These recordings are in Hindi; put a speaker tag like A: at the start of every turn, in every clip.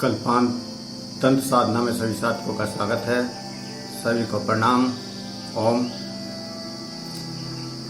A: कल्पांत तंत्र साधना में सभी साथियों का स्वागत है। सभी को प्रणाम। ओम।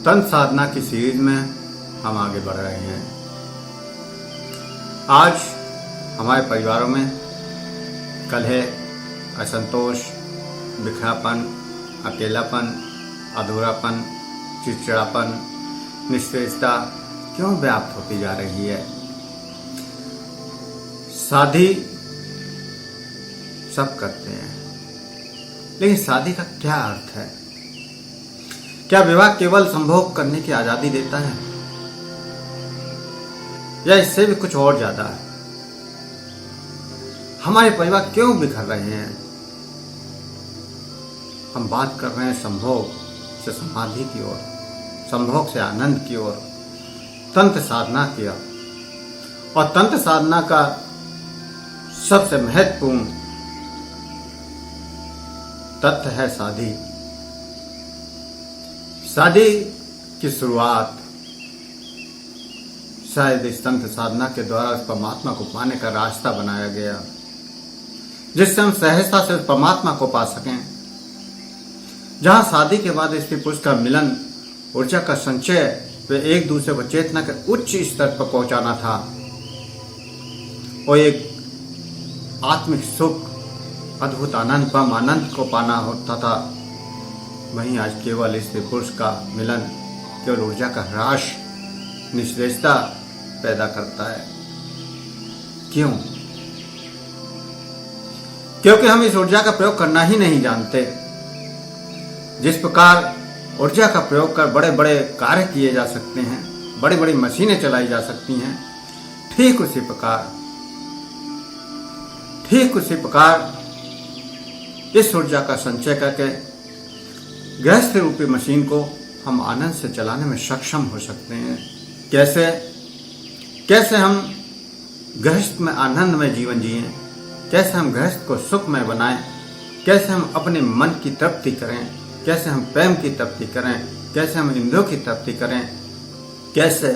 A: तंत्र साधना की सीरीज में हम आगे बढ़ रहे हैं। आज हमारे परिवारों में कलह, असंतोष, बिखरापन, अकेलापन, अधूरापन, चिड़चिड़ापन, निष्क्रियता क्यों व्याप्त होती जा रही है। शादी सब करते हैं, लेकिन शादी का क्या अर्थ है? क्या विवाह केवल संभोग करने की आजादी देता है, या इससे भी कुछ और ज्यादा है? हमारे परिवार क्यों बिखर रहे हैं? हम बात कर रहे हैं संभोग से समाधि की ओर, संभोग से आनंद की ओर, तंत्र साधना की ओर। और तंत्र साधना का सबसे महत्वपूर्ण तत्व है शादी। शादी की शुरुआत शायद इस तंत्र साधना के द्वारा उस परमात्मा को पाने का रास्ता बनाया गया, जिससे हम सहजता से उस परमात्मा को पा सकें। जहां शादी के बाद स्त्री पुरुष का मिलन, ऊर्जा का संचय वे एक दूसरे को चेतना के उच्च स्तर पर पहुंचाना था और एक आत्मिक सुख, अद्भुत आनंद, परम आनंद को पाना होता था। वहीं आज केवल स्त्री पुरुष का मिलन केवल ऊर्जा का ह्रास, निश्रेषता पैदा करता है। क्यों? क्योंकि हम इस ऊर्जा का प्रयोग करना ही नहीं जानते। जिस प्रकार ऊर्जा का प्रयोग कर बड़े बड़े कार्य किए जा सकते हैं, बड़ी बड़ी मशीनें चलाई जा सकती हैं, ठीक उसी प्रकार इस ऊर्जा का संचय करके गृहस्थ रूपी मशीन को हम आनंद से चलाने में सक्षम हो सकते हैं। कैसे हम गृहस्थ में आनंद में जीवन जिएं, कैसे हम गृहस्थ को सुखमय बनाएं, कैसे हम अपने मन की तृप्ति करें, कैसे हम प्रेम की तृप्ति करें, कैसे हम इंद्रियों की तृप्ति करें, कैसे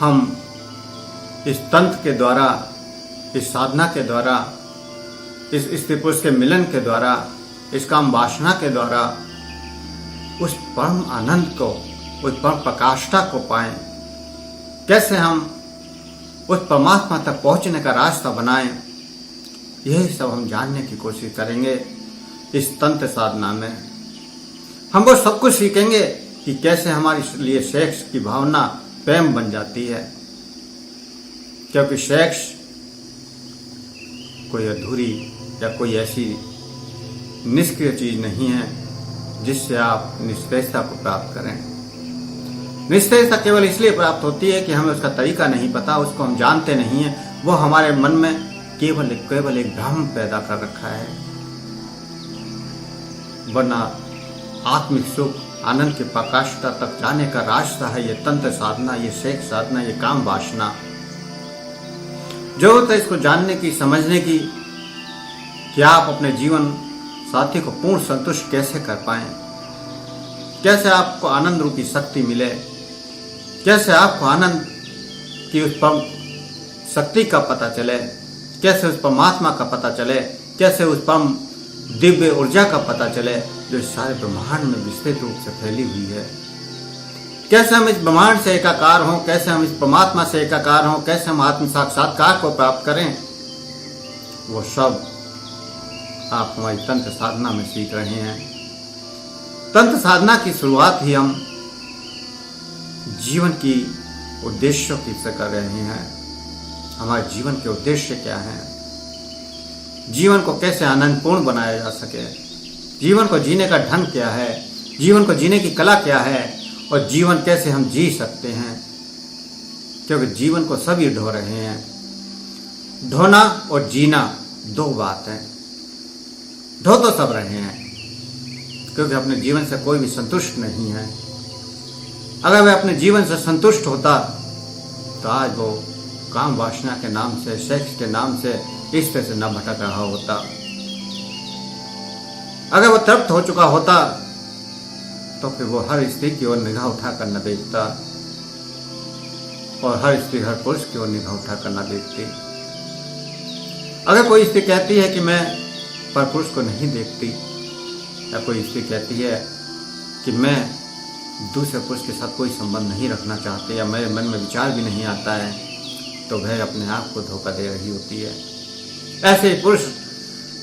A: हम इस तंत्र के द्वारा, इस साधना के द्वारा, इस स्त्री पुरुष के मिलन के द्वारा, इस काम वासना के द्वारा उस परम आनंद को, उस परम प्रकाष्ठा को पाएं, कैसे हम उस परमात्मा तक पहुंचने का रास्ता बनाएं, यही सब हम जानने की कोशिश करेंगे इस तंत्र साधना में। हम वो सब कुछ सीखेंगे कि कैसे हमारे लिए सेक्स की भावना प्रेम बन जाती है, क्योंकि सेक्स कोई अधूरी या कोई ऐसी निष्क्रिय चीज नहीं है जिससे आप निश्रेषता को प्राप्त करें। निश्रेषता केवल इसलिए प्राप्त होती है कि हमें उसका तरीका नहीं पता, उसको हम जानते नहीं है। वो हमारे मन में केवल एक भ्रम पैदा कर रखा है। वरना आत्मिक सुख, आनंद की प्रकाशता तक जाने का रास्ता है ये तंत्र साधना, ये सेक्स साधना, ये काम वासना। जरूरत है इसको जानने की, समझने की कि आप अपने जीवन साथी को पूर्ण संतुष्ट कैसे कर पाएं, कैसे आपको आनंद रूपी शक्ति मिले, कैसे आपको आनंद की उस परम शक्ति का पता चले, कैसे उस परमात्मा का पता चले, कैसे उस परम दिव्य ऊर्जा का पता चले जो इस सारे ब्रह्मांड में विस्तृत रूप से फैली हुई है। कैसे हम इस ब्रह्मांड से एकाकार हों, कैसे हम इस परमात्मा से एकाकार हों, कैसे हम आत्म साक्षात्कार को प्राप्त करें, वो सब आप हमारी तंत्र साधना में सीख रहे हैं। तंत्र साधना की शुरुआत ही हम जीवन की उद्देश्यों की से कर रहे हैं। हमारे जीवन के उद्देश्य क्या हैं? जीवन को कैसे आनंदपूर्ण बनाया जा सके, जीवन को जीने का ढंग क्या है, जीवन को जीने की कला क्या है, और जीवन कैसे हम जी सकते हैं। क्योंकि जीवन को सभी ढो रहे हैं। ढोना और जीना दो बात है। ढो तो सब रहे हैं, क्योंकि अपने जीवन से कोई भी संतुष्ट नहीं है। अगर वह अपने जीवन से संतुष्ट होता तो आज वो काम वासना के नाम से, सेक्स के नाम से इस तरह से न भटक रहा होता। अगर वो तृप्त हो चुका होता तो फिर वो हर स्त्री की ओर निगाह उठाकर न देखता और हर स्त्री हर पुरुष की ओर निगाह उठाकर न देखती। अगर कोई स्त्री कहती है कि मैं परपुरुष को नहीं देखती, या कोई स्त्री कहती है कि मैं दूसरे पुरुष के साथ कोई संबंध नहीं रखना चाहती, या मेरे मन में विचार भी नहीं आता है, तो वह अपने आप को धोखा दे रही होती है। ऐसे पुरुष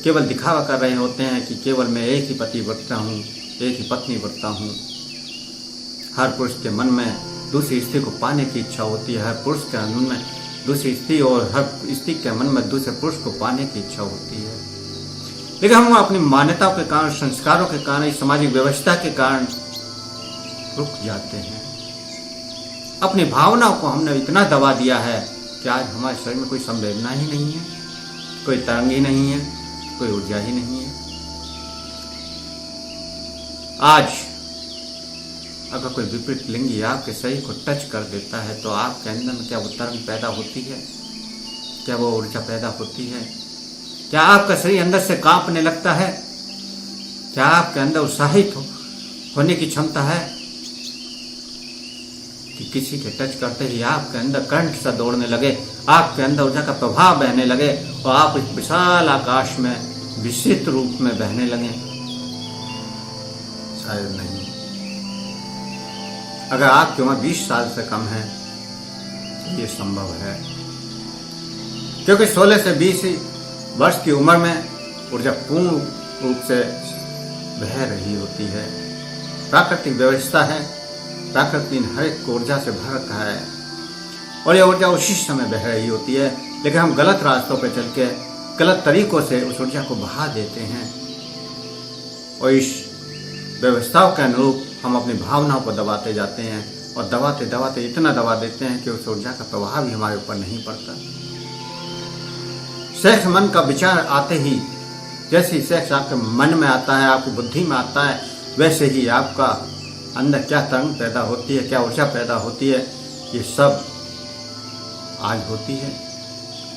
A: केवल दिखावा कर रहे होते हैं कि केवल मैं एक ही पति व्रतता हूँ, एक ही पत्नी व्रतता हूँ। हर पुरुष के मन में दूसरी स्त्री को पाने की इच्छा होती है, हर पुरुष के मन में दूसरी स्त्री और हर स्त्री के मन में दूसरे पुरुष को पाने की इच्छा होती है। लेकिन हम अपनी मान्यताओं के कारण, संस्कारों के कारण, सामाजिक व्यवस्था के कारण रुक जाते हैं। अपनी भावनाओं को हमने इतना दबा दिया है कि आज हमारे शरीर में कोई संवेदना ही नहीं है, कोई तरंग ही नहीं है, कोई ऊर्जा ही नहीं है। आज अगर कोई विपरीत लिंगी आपके शरीर को टच कर देता है तो आपके अंदर में क्या वो तरंग पैदा होती है? क्या वो ऊर्जा पैदा होती है? क्या आपका शरीर अंदर से कांपने लगता है? क्या आपके अंदर उत्साहित होने की क्षमता है कि किसी के टच करते ही आपके अंदर करंट सा दौड़ने लगे, आपके अंदर ऊर्जा का प्रभाव बहने लगे और आप इस विशाल आकाश में विचित्र रूप में बहने लगे? शायद नहीं। अगर आपकी उम्र 20 साल से कम है तो ये संभव है, क्योंकि 16 से 20 वर्ष की उम्र में ऊर्जा पूर्ण रूप से बह रही होती है। प्राकृतिक व्यवस्था है, प्राकृति हर एक को ऊर्जा से भर रखा है और यह ऊर्जा उसी समय बह रही होती है। लेकिन हम गलत रास्तों पर चल के गलत तरीकों से उस ऊर्जा को बहा देते हैं और इस व्यवस्थाओं के अनुरूप हम अपनी भावनाओं को दबाते जाते हैं और दबाते दबाते इतना दबा देते हैं कि उस ऊर्जा का प्रभाव भी हमारे ऊपर नहीं पड़ता। सेक्स मन का विचार आते ही, जैसे ही सेक्स आपके मन में आता है, आपकी बुद्धि में आता है, वैसे ही आपका अंदर क्या तरंग पैदा होती है, क्या ऊर्जा पैदा होती है, ये सब आज होती है।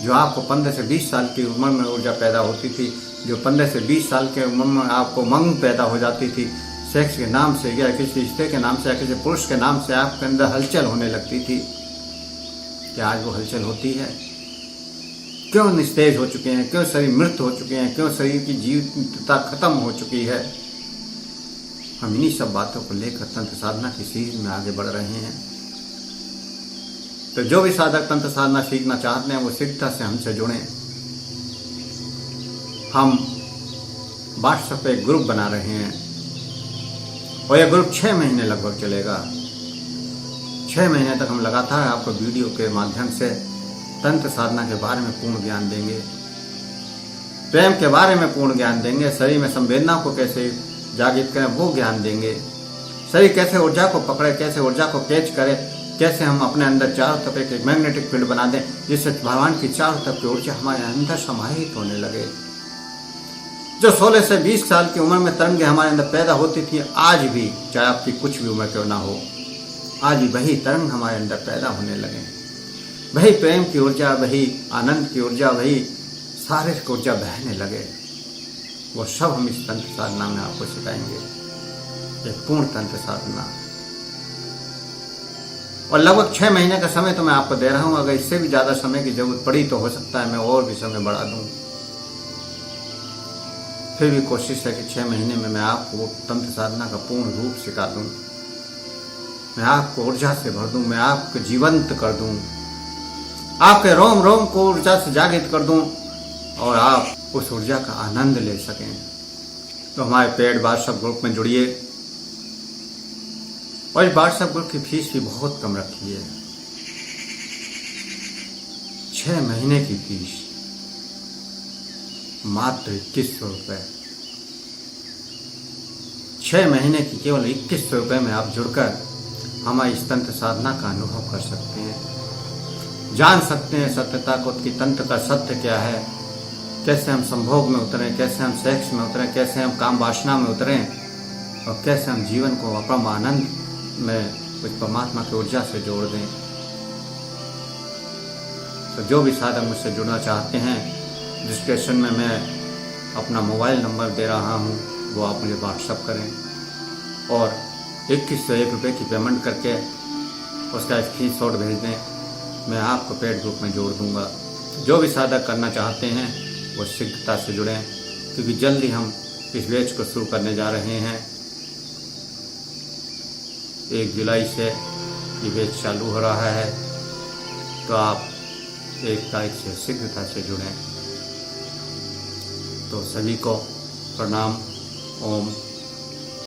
A: जो आपको 15 से 20 साल की उम्र में ऊर्जा पैदा होती थी, जो 15 से 20 साल की उम्र में आपको मंग पैदा हो जाती थी, सेक्स के नाम से या किसी रिश्ते के नाम से या किसी पुरुष के नाम से आपके अंदर हलचल होने लगती थी, क्या आज वो हलचल होती है? क्यों निस्तेज हो चुके हैं? क्यों शरीर मृत हो चुके हैं? क्यों शरीर की जीवंतता खत्म हो चुकी है? हम इन्हीं सब बातों को लेकर तंत्र साधना की सीख में आगे बढ़ रहे हैं। तो जो भी साधक तंत्र साधना सीखना चाहते हैं वो शीघ्रता से हमसे जुड़ें। हम व्हाट्सएप पे एक ग्रुप बना रहे हैं और यह ग्रुप 6 महीने लगभग चलेगा। 6 महीने तक हम लगातार आपको वीडियो के माध्यम से तंत्र साधना के बारे में पूर्ण ज्ञान देंगे, प्रेम के बारे में पूर्ण ज्ञान देंगे, शरीर में संवेदना को कैसे जागृत करें वो ज्ञान देंगे, शरीर कैसे ऊर्जा को पकड़े, कैसे ऊर्जा को कैच करे, कैसे हम अपने अंदर चारों तरफ एक मैग्नेटिक फील्ड बना दें जिससे भगवान की चारों तरफ की ऊर्जा हमारे अंदर समाहित होने लगे। जो 16 से 20 साल की उम्र में तरंगें हमारे अंदर पैदा होती थी, आज भी चाहे आपकी कुछ भी उम्र क्यों ना हो, आज भी वही तरंग हमारे अंदर पैदा होने लगे। वही प्रेम की ऊर्जा, वही आनंद की ऊर्जा, वही शारीरिक ऊर्जा बहने लगे। वो सब हम इस तंत्र साधना में आपको सिखाएंगे, एक पूर्ण तंत्र साधना। और लगभग 6 महीने का समय तो मैं आपको दे रहा हूं। अगर इससे भी ज्यादा समय की जरूरत पड़ी तो हो सकता है मैं और भी समय बढ़ा दूं। फिर भी कोशिश है कि 6 महीने में मैं आपको तंत्र साधना का पूर्ण रूप सिखा दूं, मैं आपको ऊर्जा से भर दूं, मैं आपको जीवंत कर दूं, आपके रोम रोम को ऊर्जा से जागृत कर दूं और आप उस ऊर्जा का आनंद ले सकें। तो हमारे पेड व्हाट्सएप ग्रुप में जुड़िए और इस व्हाट्सएप ग्रुप की फीस भी बहुत कम रखी है। 6 महीने की फीस मात्र 2100 रुपए। 6 महीने की केवल 2100 रुपए में आप जुड़कर हमारी इस तंत्र साधना का अनुभव कर सकते हैं, जान सकते हैं सत्यता को कि तंत्र का सत्य क्या है, कैसे हम संभोग में उतरें, कैसे हम सेक्स में उतरें, कैसे हम काम वासना में उतरें और कैसे हम जीवन को अपरम आनंद में उस परमात्मा की ऊर्जा से जोड़ दें। तो जो भी साधक मुझसे जुड़ना चाहते हैं, डिस्क्रिप्शन में मैं अपना मोबाइल नंबर दे रहा हूं, वो आप मुझे व्हाट्सएप करें और 2101 रुपये की पेमेंट करके उसका स्क्रीनशॉट भेज दें। मैं आपको पेड ग्रुप में जोड़ दूंगा। जो भी साधक करना चाहते हैं वो शीघ्रता से जुड़ें, क्योंकि जल्दी हम इस बैच को शुरू करने जा रहे हैं। 1 जुलाई से ये बैच चालू हो रहा है, तो आप 1 तारीख से शीघ्रता से जुड़ें। तो सभी को प्रणाम। ओम